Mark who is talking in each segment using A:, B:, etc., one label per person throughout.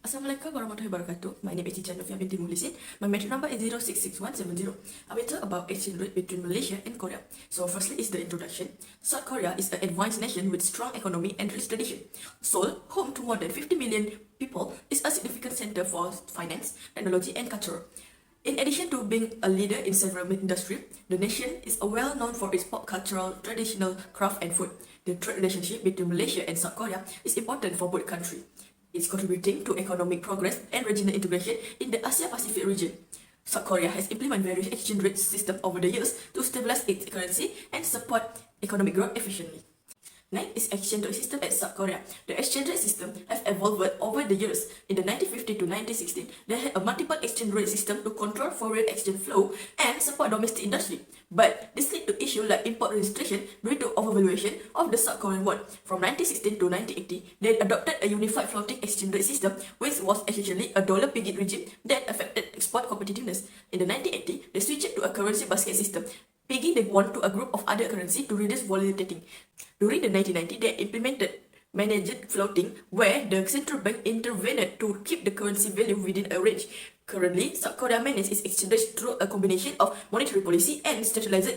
A: Assalamualaikum warahmatullahi wabarakatuh. My name is Teacher NURFIYYAH binti MUCHLISIN. My metric number is 066170. I will talk about exchange rate between Malaysia and Korea. So firstly is the introduction. South Korea is an advanced nation with strong economy and rich tradition. Seoul, home to more than 50 million people, is a significant center for finance, technology and culture. In addition to being a leader in several industries, the nation is well known for its pop cultural, traditional craft and food. The trade relationship between Malaysia and South Korea is important for both countries. It's contributing to economic progress and regional integration in the Asia-Pacific region. South Korea has implemented various exchange rate systems over the years to stabilize its currency and support economic growth efficiently. Next is exchange rate system at South Korea. The exchange rate system have evolved over the years. In the 1950 to 1960, they had a multiple exchange rate system to control foreign exchange flow and support domestic industry. But this led to issues like import registration due to overvaluation of the South Korean won. From 1916 to 1980, they adopted a unified floating exchange rate system, which was essentially a dollar-piggy regime that affected export competitiveness. In the 1980s, they switched to a currency basket system, pegging the won to a group of other currency to reduce volatility. During the 1990s, they implemented managed floating, where the central bank intervened to keep the currency value within a range. Currently, South Korea manages its exchange rate through a combination of monetary policy and centralized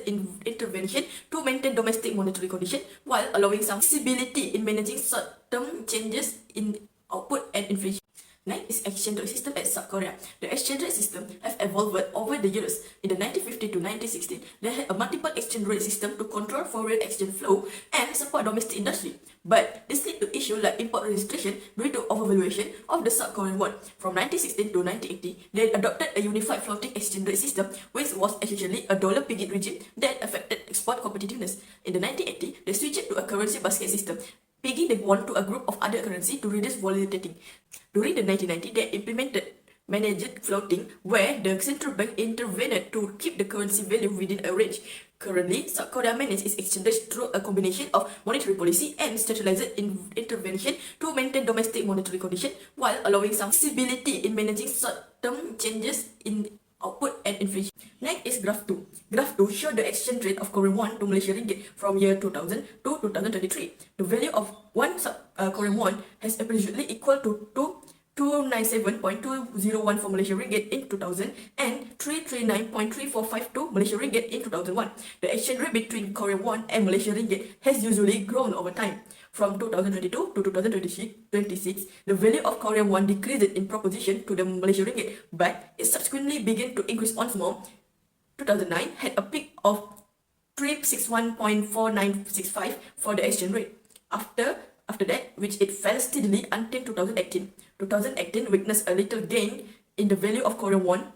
A: intervention to maintain domestic monetary conditions while allowing some flexibility in managing short-term changes in output and inflation. Next is exchange rate system at South Korea. The exchange rate system have evolved over the years. In the 1950 to 1960, they had a multiple exchange rate system to control foreign exchange flow and support domestic industry. But this led to issues like import registration due to overvaluation of the South Korean won. From 1916 to 1980, they adopted a unified floating exchange rate system, which was essentially a dollar-piggy regime that affected export competitiveness. In the 1980s, they switched to a currency basket system, pegging the won to a group of other currency to reduce volatility. During the 1990s, they implemented managed floating, where the central bank intervened to keep the currency value within a range. Currently, South Korea manages its exchange rate through a combination of monetary policy and centralized intervention to maintain domestic monetary conditions while allowing some flexibility in managing short-term changes in output and inflation. Next is Graph 2. Graph 2 shows the exchange rate of Korean won to Malaysian ringgit from year 2000 to 2023. The value of one Korean won has approximately equal to 297.201 for Malaysian ringgit in 2000 and 339.3452 Malaysian ringgit in 2001. The exchange rate between Korean won and Malaysian ringgit has usually grown over time. From 2022 to 2026, the value of Korean won decreased in proportion to the Malaysian ringgit, but it subsequently began to increase once more. 2009 had a peak of 361.4965 for the exchange rate. After that, which it fell steadily until 2018. 2018 witnessed a little gain in the value of Korean won,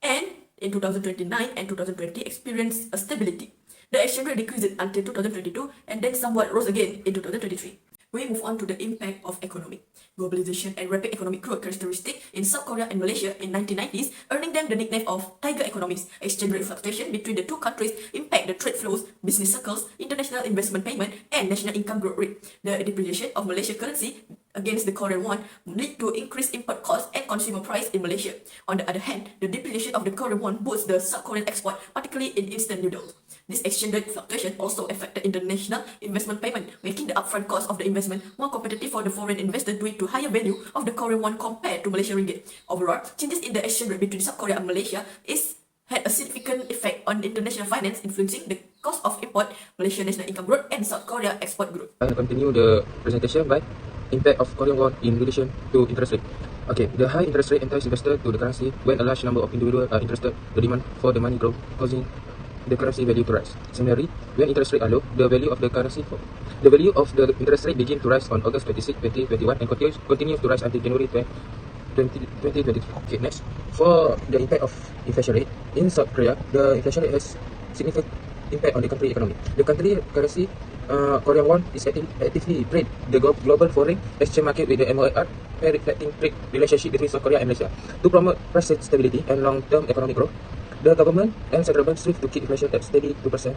A: and in 2029 and 2020 experienced a stability. The exchange rate decreased until 2022 and then somewhat rose again in 2023. We move on to the impact of economy. Globalization and rapid economic growth characteristic in South Korea and Malaysia in 1990s, earning them the nickname of tiger economies. Exchange rate fluctuation between the two countries impact the trade flows, business circles, international investment payment, and national income growth rate. The depreciation of Malaysian currency against the Korean won lead to increased import costs and consumer price in Malaysia. On the other hand, the depreciation of the Korean won boosts the South Korean export, particularly in instant noodles. This exchange rate fluctuation also affected international investment payment, making the upfront cost of the investment more competitive for the foreign investor due to higher value of the Korean won compared to Malaysian ringgit. Overall, changes in the exchange rate between South Korea and Malaysia had a significant effect on international finance, influencing the cost of import, Malaysian national income growth, and South Korea export growth.
B: I will continue the presentation by impact of Korean won in relation to interest rate. Okay, the high interest rate entices investors to the currency when a large number of individuals are interested. The demand for the money grows, causing the currency value to rise. Similarly, when interest rates are low, the value of the interest rate begins to rise on August 26, 2021 and continues to rise until January 2022. Okay, next, for the impact of inflation rate in South Korea, the inflation rate has significant impact on the country economy. The country currency, Korean won, is actively trade the global foreign exchange market with the MOHD, reflecting trade relationship between South Korea and Malaysia. To promote price stability and long-term economic growth, the government and central bank strive to keep inflation at steady 2%,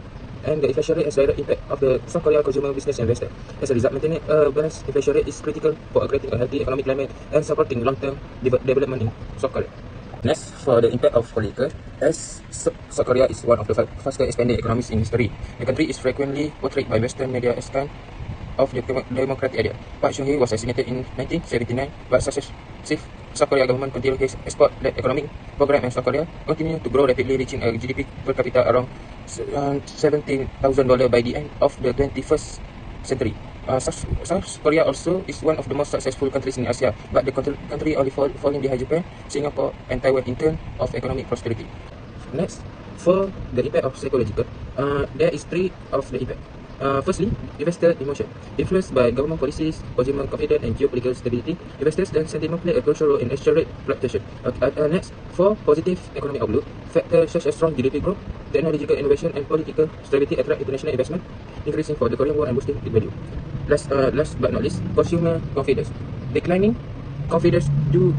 B: and the inflation rate has direct impact of the South Korea consumer, business and investor. As a result, maintaining a balanced inflation rate is critical for creating a healthy economic climate and supporting long-term development in South Korea. Next, for the impact of political, as South Korea is one of the fastest expanding economies in history, the country is frequently portrayed by Western media as kind of the democratic idea. Park Chung-hee was assassinated in 1979, but successive South Korea government continue his export-led economic program, and South Korea continue to grow rapidly, reaching a GDP per capita around $17,000 by the end of the 21st century. South Korea also is one of the most successful countries in Asia, but the country only falling behind Japan, Singapore, and Taiwan in terms of economic prosperity. Next, for the impact of psychological, there is three of the impact. Firstly, investor emotion. Influenced by government policies, consumer confidence, and geopolitical stability, investors and sentiment play a crucial role in exchange rate fluctuation. Next, for positive economic outlook, factors such as strong GDP growth, technological innovation, and political stability attract international investment, increasing for the Korean won and boosting its value. Last but not least, consumer confidence. Declining confidence due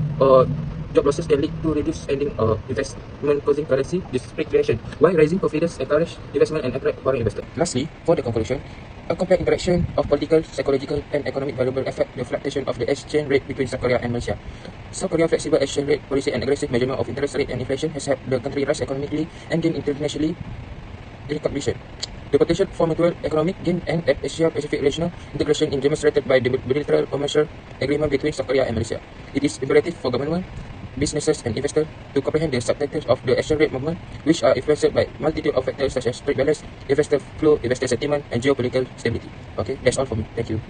B: job losses can lead to reduced spending or investment, causing currency depreciation, while rising confidence encourage investment and attract foreign investors. Lastly, for the conclusion, a complex interaction of political, psychological, and economic variables affect the fluctuation of the exchange rate between South Korea and Malaysia. South Korea's flexible exchange rate policy and aggressive measurement of interest rate and inflation has helped the country rise economically and gain internationally recognition. The potential for mutual economic gain and Asia-Pacific regional integration is demonstrated by the bilateral commercial agreement between South Korea and Malaysia. It is imperative for government, businesses, and investors to comprehend the subtleties of the exchange rate movement, which are influenced by multitude of factors such as trade balance, investor flow, investor sentiment, and geopolitical stability. Okay, that's all for me. Thank you.